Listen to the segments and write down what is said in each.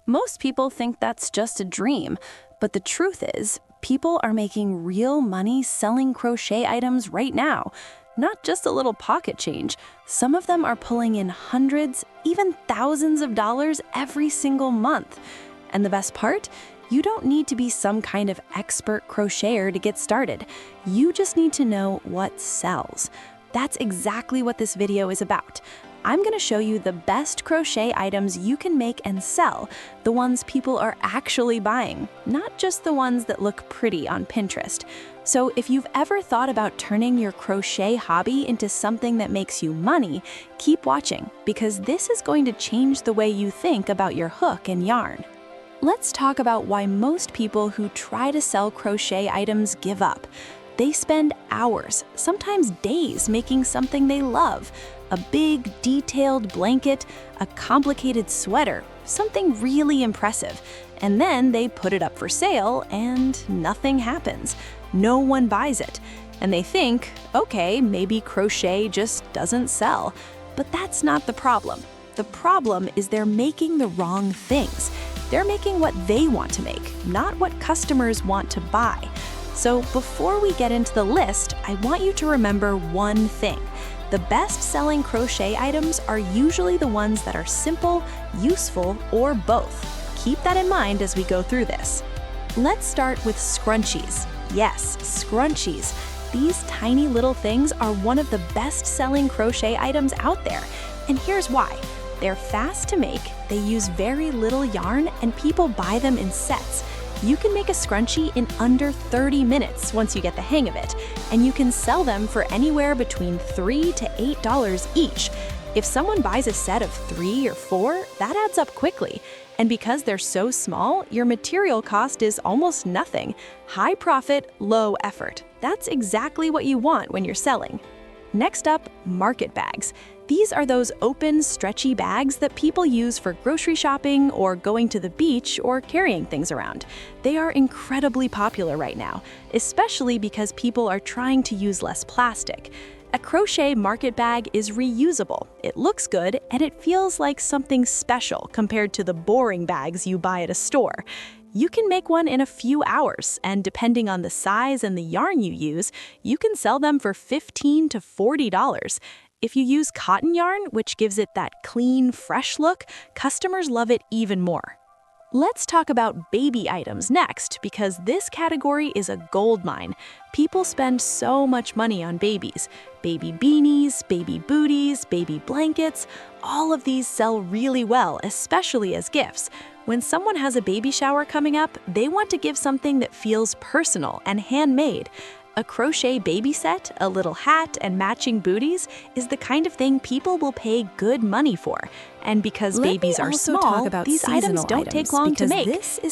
Most people think that's just a dream, but the truth is, people are making real money selling crochet items right now. Not just a little pocket change. Some of them are pulling in hundreds, even thousands of dollars every single month. And the best part? You don't need to be some kind of expert crocheter to get started. You just need to know what sells. That's exactly what this video is about. I'm going to show you the best crochet items you can make and sell, the ones people are actually buying, not just the ones that look pretty on Pinterest. So if you've ever thought about turning your crochet hobby into something that makes you money, keep watching, because this is going to change the way you think about your hook and yarn. Let's talk about why most people who try to sell crochet items give up. They spend hours, sometimes days, making something they love. A big, detailed blanket, a complicated sweater, something really impressive. And then they put it up for sale and nothing happens. No one buys it. And they think, okay, maybe crochet just doesn't sell. But that's not the problem. The problem is they're making the wrong things. They're making what they want to make, not what customers want to buy. So before we get into the list, I want you to remember one thing. The best-selling crochet items are usually the ones that are simple, useful, or both. Keep that in mind as we go through this. Let's start with scrunchies. Yes, scrunchies. These tiny little things are one of the best-selling crochet items out there. And here's why. They're fast to make, they use very little yarn, and people buy them in sets. You can make a scrunchie in under 30 minutes once you get the hang of it, and you can sell them for anywhere between $3 to $8 each. If someone buys a set of 3 or 4, that adds up quickly. And because they're so small, your material cost is almost nothing. High profit, low effort. That's exactly what you want when you're selling. Next up, market bags. These are those open, stretchy bags that people use for grocery shopping or going to the beach or carrying things around. They are incredibly popular right now, especially because people are trying to use less plastic. A crochet market bag is reusable, it looks good, and it feels like something special compared to the boring bags you buy at a store. You can make one in a few hours, and depending on the size and the yarn you use, you can sell them for $15 to $40. If you use cotton yarn, which gives it that clean, fresh look, customers love it even more. Let's talk about baby items next, because this category is a goldmine. People spend so much money on babies. Baby beanies, baby booties, baby blankets, all of these sell really well, especially as gifts. When someone has a baby shower coming up, they want to give something that feels personal and handmade. A crochet baby set, a little hat, and matching booties is the kind of thing people will pay good money for. And because babies are small, these items don't take long to make.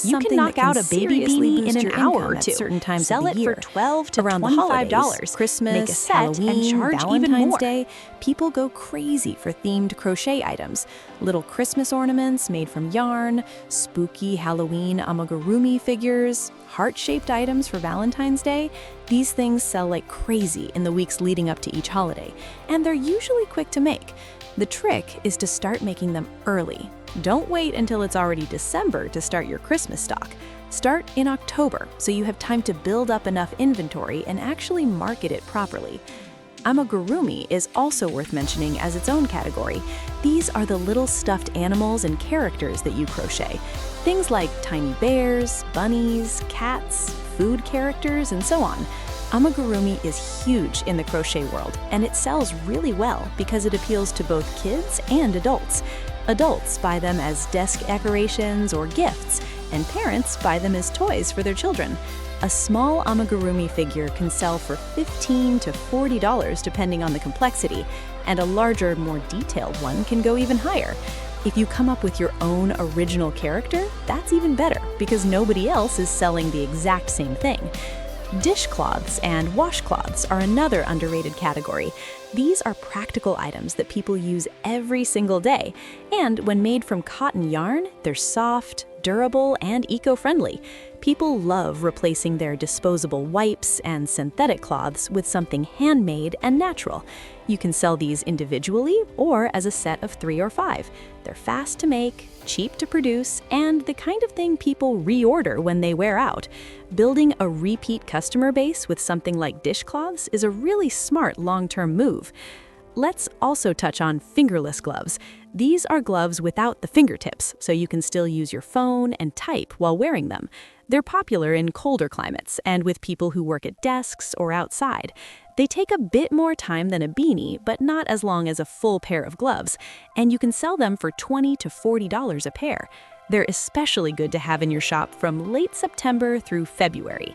You can knock out a baby beanie in an hour or two. Sell it for $12 to $25. Christmas, make a set Halloween, and charge Valentine's even more. Day, people go crazy for themed crochet items. Little Christmas ornaments made from yarn, spooky Halloween amigurumi figures, heart-shaped items for Valentine's Day. These things sell like crazy in the weeks leading up to each holiday, and they're usually quick to make. The trick is to start making them early. Don't wait until it's already December to start your Christmas stock. Start in October so you have time to build up enough inventory and actually market it properly. Amigurumi is also worth mentioning as its own category. These are the little stuffed animals and characters that you crochet. Things like tiny bears, bunnies, cats, food characters, and so on. Amigurumi is huge in the crochet world, and it sells really well because it appeals to both kids and adults. Adults buy them as desk decorations or gifts, and parents buy them as toys for their children. A small amigurumi figure can sell for $15 to $40 depending on the complexity, and a larger, more detailed one can go even higher. If you come up with your own original character, that's even better because nobody else is selling the exact same thing. Dishcloths and washcloths are another underrated category. These are practical items that people use every single day, and when made from cotton yarn, they're soft, durable and eco-friendly. People love replacing their disposable wipes and synthetic cloths with something handmade and natural. You can sell these individually or as a set of 3 or 5. They're fast to make, cheap to produce, and the kind of thing people reorder when they wear out. Building a repeat customer base with something like dishcloths is a really smart long-term move. Let's also touch on fingerless gloves. These are gloves without the fingertips, so you can still use your phone and type while wearing them. They're popular in colder climates and with people who work at desks or outside. They take a bit more time than a beanie, but not as long as a full pair of gloves, and you can sell them for $20 to $40 a pair. They're especially good to have in your shop from late September through February.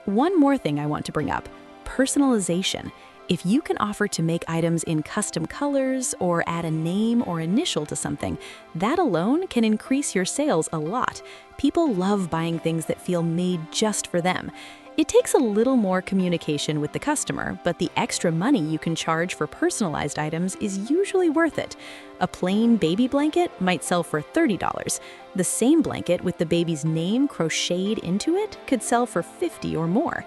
One more thing I want to bring up: personalization. If you can offer to make items in custom colors or add a name or initial to something, that alone can increase your sales a lot. People love buying things that feel made just for them. It takes a little more communication with the customer, but the extra money you can charge for personalized items is usually worth it. A plain baby blanket might sell for $30. The same blanket with the baby's name crocheted into it could sell for $50 or more.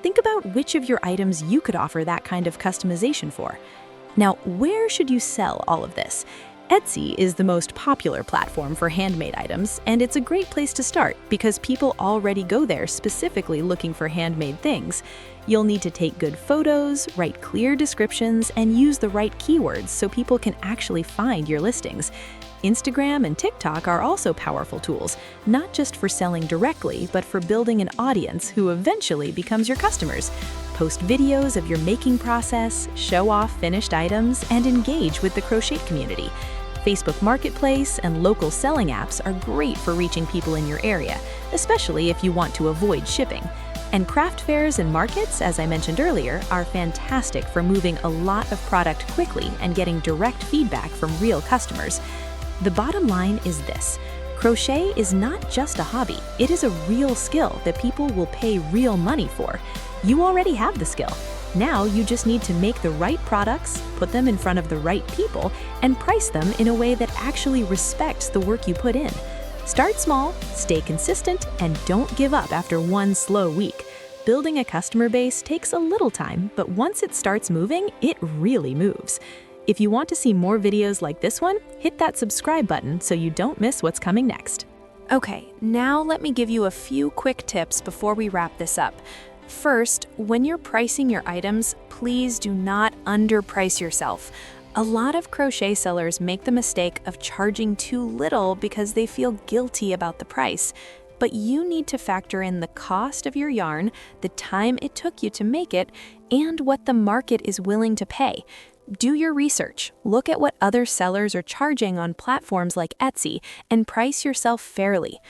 Think about which of your items you could offer that kind of customization for. Now, where should you sell all of this? Etsy is the most popular platform for handmade items, and it's a great place to start because people already go there specifically looking for handmade things. You'll need to take good photos, write clear descriptions, and use the right keywords so people can actually find your listings. Instagram and TikTok are also powerful tools, not just for selling directly, but for building an audience who eventually becomes your customers. Post videos of your making process, show off finished items, and engage with the crochet community. Facebook Marketplace and local selling apps are great for reaching people in your area, especially if you want to avoid shipping. And craft fairs and markets, as I mentioned earlier, are fantastic for moving a lot of product quickly and getting direct feedback from real customers. The bottom line is this: crochet is not just a hobby, it is a real skill that people will pay real money for. You already have the skill. Now you just need to make the right products, put them in front of the right people, and price them in a way that actually respects the work you put in. Start small, stay consistent, and don't give up after one slow week. Building a customer base takes a little time, but once it starts moving, it really moves. If you want to see more videos like this one, hit that subscribe button so you don't miss what's coming next. Okay, now let me give you a few quick tips before we wrap this up. First, when you're pricing your items, please do not underprice yourself. A lot of crochet sellers make the mistake of charging too little because they feel guilty about the price. But you need to factor in the cost of your yarn, the time it took you to make it, and what the market is willing to pay. Do your research, look at what other sellers are charging on platforms like Etsy, and price yourself fairly.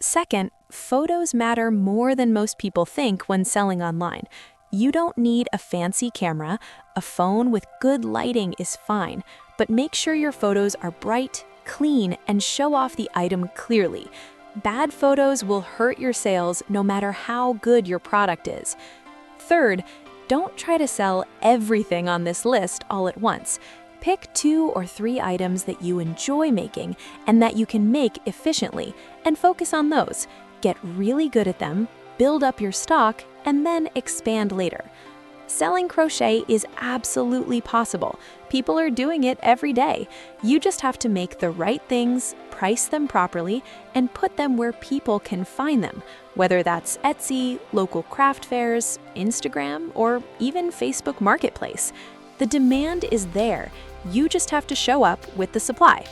Second, photos matter more than most people think when selling online. You don't need a fancy camera. A phone with good lighting is fine, but make sure your photos are bright, clean, and show off the item clearly. Bad photos will hurt your sales no matter how good your product is. Third, don't try to sell everything on this list all at once. Pick 2 or 3 items that you enjoy making and that you can make efficiently, and focus on those. Get really good at them, build up your stock, and then expand later. Selling crochet is absolutely possible. People are doing it every day. You just have to make the right things, price them properly, and put them where people can find them, whether that's Etsy, local craft fairs, Instagram, or even Facebook Marketplace. The demand is there. You just have to show up with the supply.